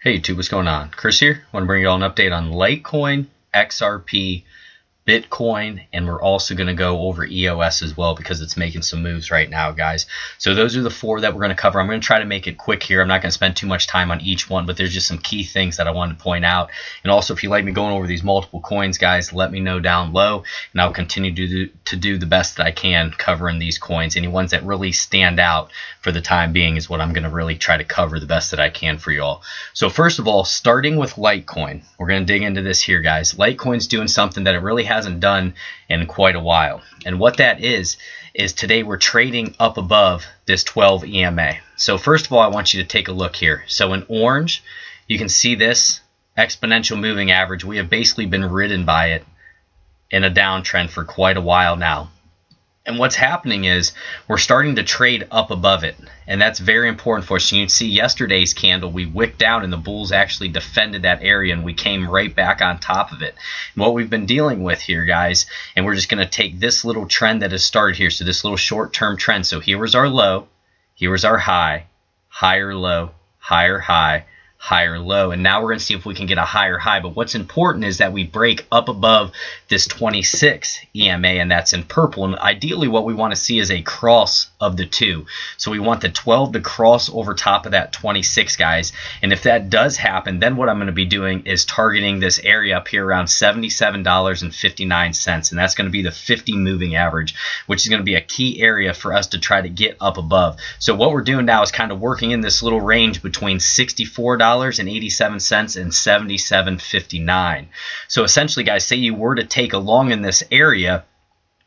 Hey YouTube, what's going on? Chris here. I want to bring you all an update on Litecoin, XRP, Bitcoin, and we're also going to go over EOS as well because it's making some moves right now, guys. So those are the four that we're going to cover. I'm going to try to make it quick here. I'm not going to spend too much time on each one, but there's just some key things that I wanted to point out. And also, if you like me going over these multiple coins, guys, let me know down low, and I'll continue to do the best that I can covering these coins. Any ones that really stand out for the time being is what I'm going to really try to cover the best that I can for you all. So first of all, starting with Litecoin, we're going to dig into this here, guys. Litecoin's doing something that it really hasn't done in quite a while. And what that is today we're trading up above this 12 EMA. So first of all, I want you to take a look here. So in orange, you can see this exponential moving average. We have basically been ridden by it in a downtrend for quite a while now. And what's happening is we're starting to trade up above it, and that's very important for us. You can see yesterday's candle, we wicked down and the bulls actually defended that area and we came right back on top of it. And what we've been dealing with here, guys, and we're just going to take this little trend that has started here, so this little short-term trend. So here was our low, here was our high, higher low, higher high, higher low, and now we're going to see if we can get a higher high. But what's important is that we break up above this 26 EMA, and that's in purple. And ideally what we want to see is a cross of the two. So we want the 12 to cross over top of that 26, guys. And if that does happen, then what I'm going to be doing is targeting this area up here around $77.59, and that's going to be the 50 moving average, which is going to be a key area for us to try to get up above. So what we're doing now is kind of working in this little range between $64.87 and $77.59. So essentially, guys, say you were to take a long in this area,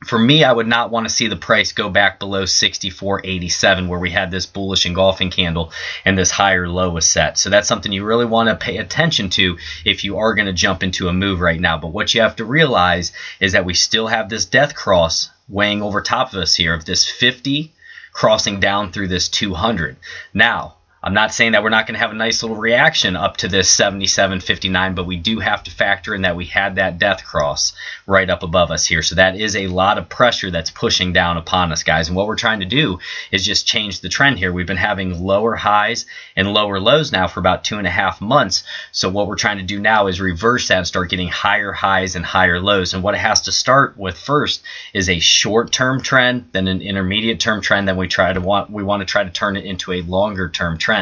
for me, I would not want to see the price go back below 64.87, where we had this bullish engulfing candle and this higher low was set. So that's something you really want to pay attention to if you are going to jump into a move right now. But what you have to realize is that we still have this death cross weighing over top of us here of this 50 crossing down through this 200. Now, I'm not saying that we're not going to have a nice little reaction up to this 77.59, but we do have to factor in that we had that death cross right up above us here. So that is a lot of pressure that's pushing down upon us, guys. And what we're trying to do is just change the trend here. We've been having lower highs and lower lows now for about 2.5 months. So what we're trying to do now is reverse that and start getting higher highs and higher lows. And what it has to start with first is a short-term trend, then an intermediate-term trend, then we want to try to turn it into a longer-term trend.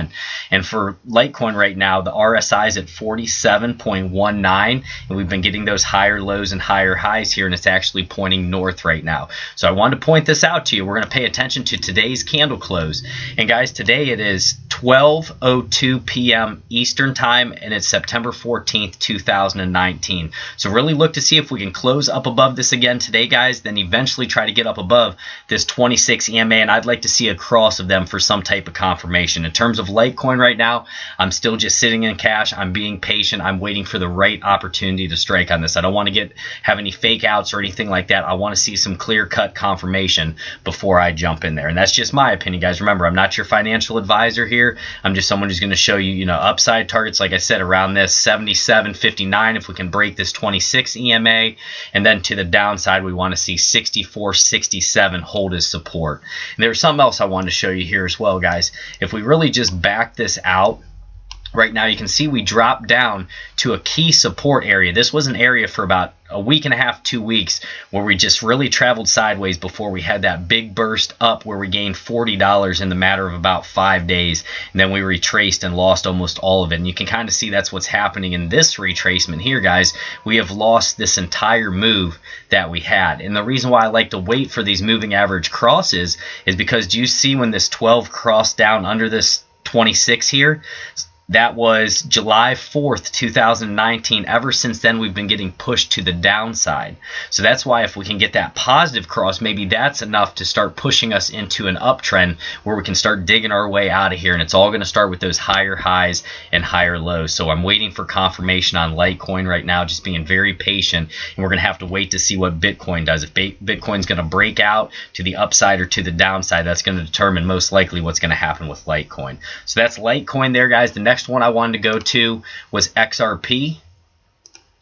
And for Litecoin right now, the RSI is at 47.19, and we've been getting those higher lows and higher highs here, and it's actually pointing north right now. So I wanted to point this out to you. We're going to pay attention to today's candle close. And guys, today it is 12:02 p.m. Eastern time, and it's September 14th, 2019. So really look to see if we can close up above this again today, guys, then eventually try to get up above this 26 EMA, and I'd like to see a cross of them for some type of confirmation. In terms of Litecoin right now, I'm still just sitting in cash. I'm being patient. I'm waiting for the right opportunity to strike on this. I don't want to have any fake outs or anything like that. I want to see some clear-cut confirmation before I jump in there. And that's just my opinion, guys. Remember, I'm not your financial advisor here. I'm just someone who's going to show you, upside targets, like I said, around this 77.59 if we can break this 26 EMA. And then to the downside, we want to see 64.67 hold as support. And there's something else I wanted to show you here as well, guys. If we really just back this out, right now you can see we dropped down to a key support area. This was an area for about a week and a half, 2 weeks, where we just really traveled sideways before we had that big burst up where we gained $40 in the matter of about 5 days, and then we retraced and lost almost all of it. And you can kind of see that's what's happening in this retracement here, guys. We have lost this entire move that we had. And the reason why I like to wait for these moving average crosses is because, do you see when this 12 crossed down under this 26 here? That was July 4th, 2019. Ever since then, we've been getting pushed to the downside. So that's why if we can get that positive cross, maybe that's enough to start pushing us into an uptrend where we can start digging our way out of here. And it's all going to start with those higher highs and higher lows. So I'm waiting for confirmation on Litecoin right now, just being very patient. And we're going to have to wait to see what Bitcoin does. If Bitcoin's going to break out to the upside or to the downside, that's going to determine most likely what's going to happen with Litecoin. So that's Litecoin there, guys. The next one I wanted to go to was XRP.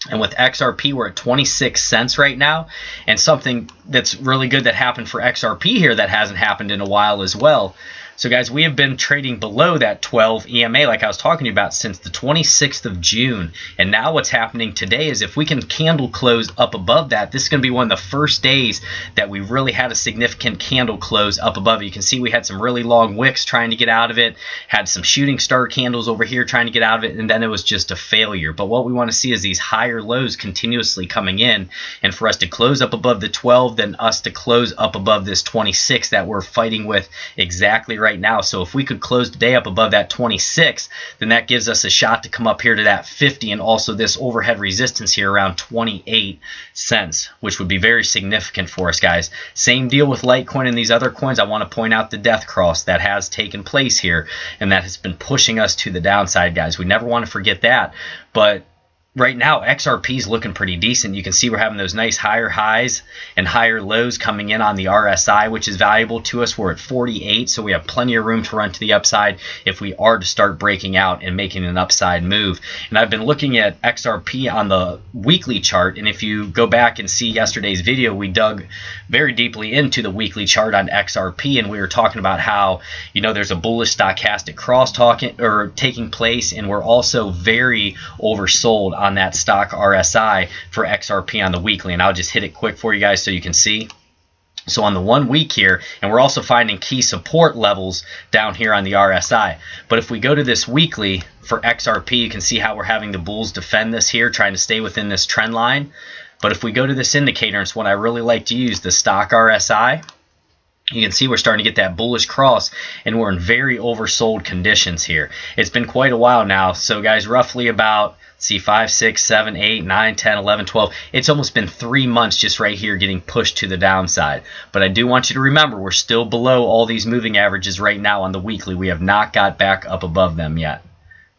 And with XRP, we're at 26 cents right now. And something that's really good that happened for XRP here that hasn't happened in a while as well. So guys, we have been trading below that 12 EMA like I was talking about since the 26th of June. And now what's happening today is if we can candle close up above that, this is going to be one of the first days that we really had a significant candle close up above it. You can see we had some really long wicks trying to get out of it, had some shooting star candles over here trying to get out of it, and then it was just a failure. But what we want to see is these higher lows continuously coming in, and for us to close up above the 12, then us to close up above this 26 that we're fighting with exactly right now. So if we could close today up above that 26, then that gives us a shot to come up here to that 50 and also this overhead resistance here around 28 cents, which would be very significant for us, guys. Same deal with Litecoin and these other coins. I want to point out the death cross that has taken place here, and that has been pushing us to the downside, guys. We never want to forget that. But right now, XRP is looking pretty decent. You can see we're having those nice higher highs and higher lows coming in on the RSI, which is valuable to us. We're at 48, so we have plenty of room to run to the upside if we are to start breaking out and making an upside move. And I've been looking at XRP on the weekly chart, and if you go back and see yesterday's video, we dug very deeply into the weekly chart on XRP, and we were talking about how, you know, there's a bullish stochastic cross taking place, and we're also very oversold on that stock RSI for XRP on the weekly. And I'll just hit it quick for you guys so you can see. So on the 1 week here, and we're also finding key support levels down here on the RSI. But if we go to this weekly for XRP, you can see how we're having the bulls defend this here, trying to stay within this trend line. But if we go to this indicator, and it's what I really like to use, the stock RSI, you can see we're starting to get that bullish cross, and we're in very oversold conditions here. It's been quite a while now. So guys, roughly about, see, 5, 6, 7, 8, 9, 10, 11, 12. It's almost been 3 months just right here getting pushed to the downside. But I do want you to remember, we're still below all these moving averages right now on the weekly. We have not got back up above them yet.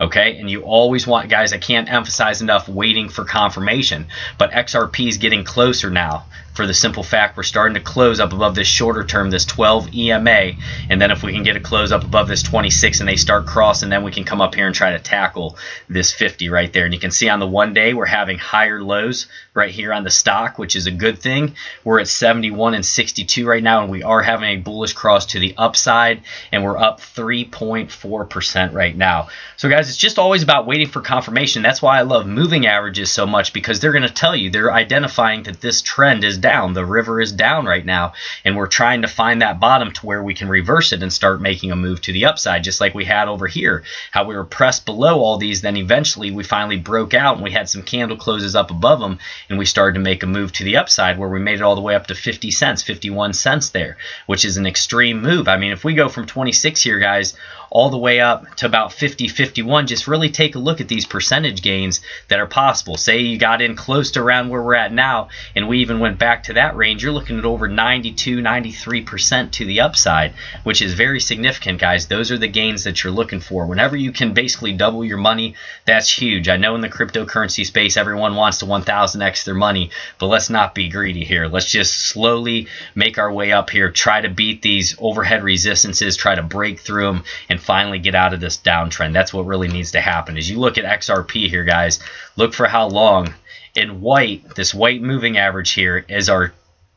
Okay, and you always want, guys, I can't emphasize enough waiting for confirmation, but XRP is getting closer now for the simple fact we're starting to close up above this shorter term, this 12 EMA, and then if we can get a close up above this 26 and they start crossing, then we can come up here and try to tackle this 50 right there. And you can see on the 1 day we're having higher lows right here on the stock, which is a good thing. We're at 71 and 62 right now, and we are having a bullish cross to the upside, and we're up 3.4% right now. So guys, it's just always about waiting for confirmation. That's why I love moving averages so much, because they're going to tell you, they're identifying that this trend is down. The river is down right now, and we're trying to find that bottom to where we can reverse it and start making a move to the upside, just like we had over here, how we were pressed below all these, then eventually we finally broke out and we had some candle closes up above them, and we started to make a move to the upside where we made it all the way up to 50 cents, 51 cents there, which is an extreme move. I mean, if we go from 26 here, guys, all the way up to about 50, 51, just really take a look at these percentage gains that are possible. Say you got in close to around where we're at now, and we even went back to that range, you're looking at over 92, 93% to the upside, which is very significant, guys. Those are the gains that you're looking for. Whenever you can basically double your money, that's huge. I know in the cryptocurrency space, everyone wants to 1000x their money, but let's not be greedy here. Let's just slowly make our way up here, try to beat these overhead resistances, try to break through them, and finally get out of this downtrend. That's what really needs to happen. As you look at XRP here, guys, look for how long. In white, this white moving average here is our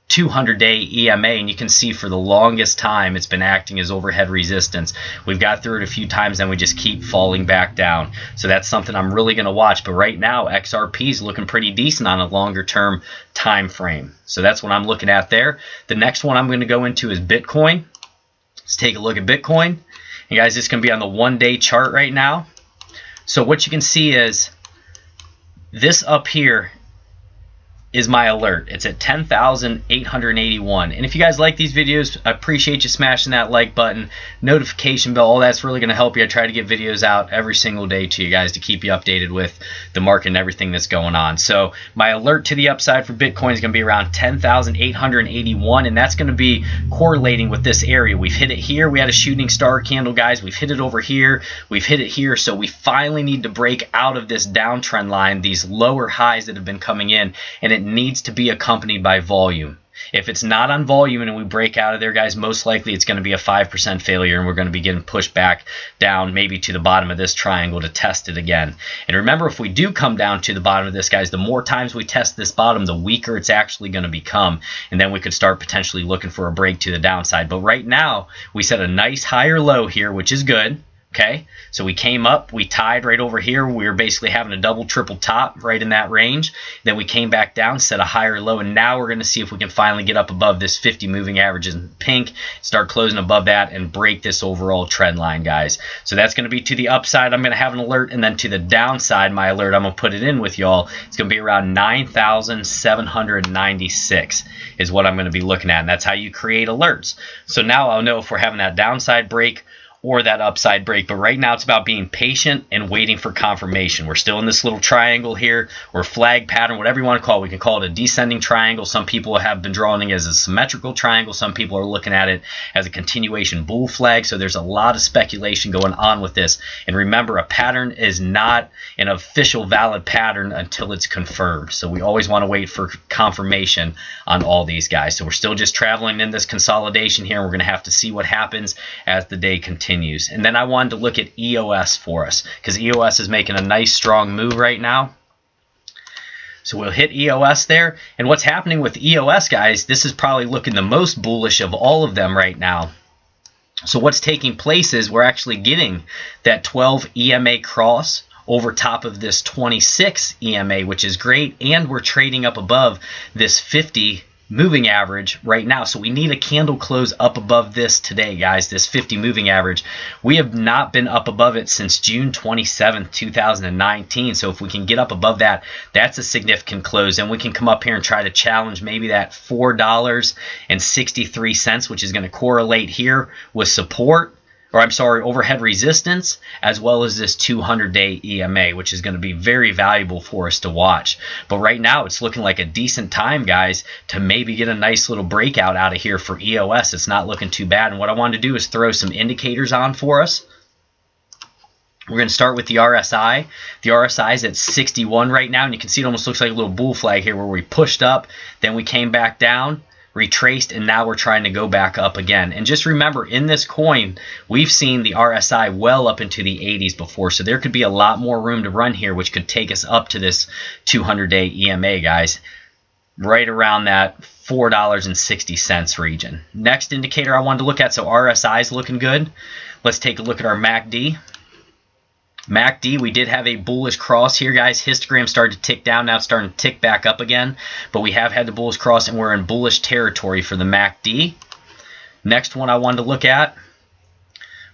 200-day EMA, and you can see for the longest time it's been acting as overhead resistance. We've got through it a few times, and we just keep falling back down. So that's something I'm really going to watch. But right now, XRP is looking pretty decent on a longer-term time frame. So that's what I'm looking at there. The next one I'm going to go into is Bitcoin. Let's take a look at Bitcoin. And guys, it's going to be on the 1-day chart right now. So what you can see is this up here is my alert. It's at 10,881. And if you guys like these videos, I appreciate you smashing that like button, notification bell. All that's really going to help you. I try to get videos out every single day to you guys to keep you updated with the market and everything that's going on. So my alert to the upside for Bitcoin is going to be around 10,881, and that's going to be correlating with this area. We've hit it here. We had a shooting star candle, guys. We've hit it over here. We've hit it here. So we finally need to break out of this downtrend line, these lower highs that have been coming in, and it needs to be accompanied by volume. If it's not on volume and we break out of there, guys, most likely it's going to be a 5% failure, and we're going to be getting pushed back down maybe to the bottom of this triangle to test it again. And remember, if we do come down to the bottom of this, guys, the more times we test this bottom, the weaker it's actually going to become, and then we could start potentially looking for a break to the downside. But right now, we set a nice higher low here, which is good. Okay, so we came up, we tied right over here. We were basically having a double, triple top right in that range. Then we came back down, set a higher low, and now we're going to see if we can finally get up above this 50 moving average in pink, start closing above that, and break this overall trend line, guys. So that's going to be to the upside. I'm going to have an alert, and then to the downside, my alert, I'm going to put it in with y'all. It's going to be around 9,796 is what I'm going to be looking at, and that's how you create alerts. So now I'll know if we're having that downside break or that upside break. But right now it's about being patient and waiting for confirmation. We're still in this little triangle here, or flag pattern, whatever you want to call it. We can call it a descending triangle. Some people have been drawing it as a symmetrical triangle. Some people are looking at it as a continuation bull flag. So there's a lot of speculation going on with this. And remember, a pattern is not an official valid pattern until it's confirmed. So we always want to wait for confirmation on all these guys. So we're still just traveling in this consolidation here. We're going to have to see what happens as the day continues. And then I wanted to look at EOS for us, because EOS is making a nice strong move right now. So we'll hit EOS there. And what's happening with EOS, guys, this is probably looking the most bullish of all of them right now. So what's taking place is we're actually getting that 12 EMA cross over top of this 26 EMA, which is great. And we're trading up above this 50 moving average right now. So we need a candle close up above this today, guys, this 50 moving average. We have not been up above it since June 27th, 2019. So if we can get up above that, that's a significant close. And we can come up here and try to challenge maybe that $4.63, which is going to correlate here with support, or I'm sorry, overhead resistance, as well as this 200-day EMA, which is going to be very valuable for us to watch. But right now, it's looking like a decent time, guys, to maybe get a nice little breakout out of here for EOS. It's not looking too bad. And what I want to do is throw some indicators on for us. We're going to start with the RSI. The RSI is at 61 right now, and you can see it almost looks like a little bull flag here where we pushed up, then we came back down, retraced, and now we're trying to go back up again. And just remember, in this coin, we've seen the RSI well up into the 80s before, so there could be a lot more room to run here, which could take us up to this 200-day EMA, guys, right around that $4.60 region. Next indicator I wanted to look at, so RSI is looking good. Let's take a look at our MACD. MACD, we did have a bullish cross here, guys. Histogram started to tick down. Now it's starting to tick back up again. But we have had the bullish cross, and we're in bullish territory for the MACD. Next one I wanted to look at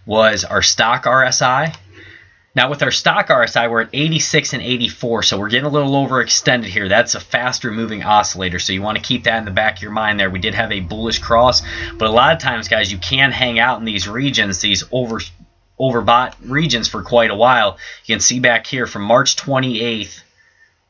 was our stock RSI. Now with our stock RSI, we're at 86 and 84, so we're getting a little overextended here. That's a faster moving oscillator, so you want to keep that in the back of your mind there. We did have a bullish cross, but a lot of times, guys, you can hang out in these regions, these overbought regions for quite a while. You can see back here from March 28th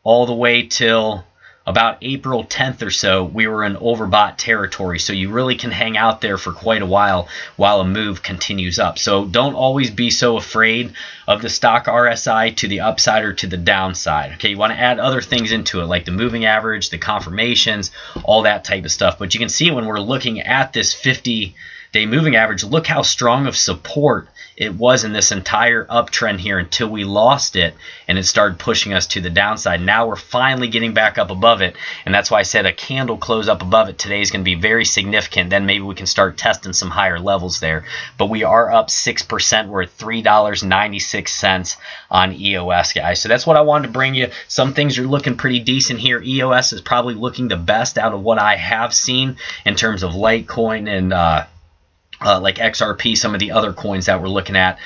all the way till about April 10th or so, we were in overbought territory. So you really can hang out there for quite a while a move continues up. So don't always be so afraid of the stock RSI to the upside or to the downside. Okay, you want to add other things into it, like the moving average, the confirmations, all that type of stuff. But you can see when we're looking at this 50-day moving average, look how strong of support it was in this entire uptrend here until we lost it and it started pushing us to the downside. Now we're finally getting back up above it, and that's why I said a candle close up above it today is going to be very significant. Then maybe we can start testing some higher levels there. But we are up 6%. We're at $3.96 on EOS, guys. So that's what I wanted to bring you. Some things are looking pretty decent here. EOS is probably looking the best out of what I have seen in terms of Litecoin and like XRP, some of the other coins that we're looking at.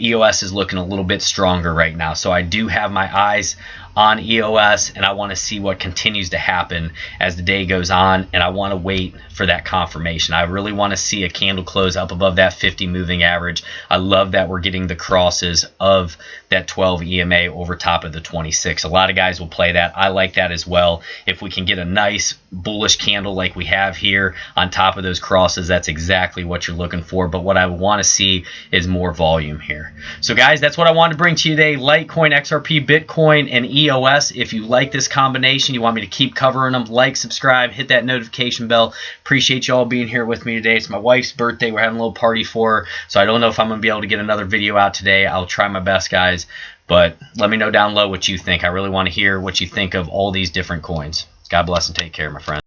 EOS is looking a little bit stronger right now. So I do have my eyes on EOS, and I want to see what continues to happen as the day goes on, and I want to wait for that confirmation. I really want to see a candle close up above that 50 moving average. I love that we're getting the crosses of that 12 EMA over top of the 26. A lot of guys will play that. I like that as well. If we can get a nice bullish candle like we have here on top of those crosses, that's exactly what you're looking for. But what I want to see is more volume here. So guys, that's what I wanted to bring to you today. Litecoin, XRP, Bitcoin, and EOS. EOS. If you like this combination, you want me to keep covering them, like, subscribe, hit that notification bell. Appreciate you all being here with me today. It's my wife's birthday. We're having a little party for her, so I don't know if I'm going to be able to get another video out today. I'll try my best, guys, but let me know down below what you think. I really want to hear what you think of all these different coins. God bless and take care, my friends.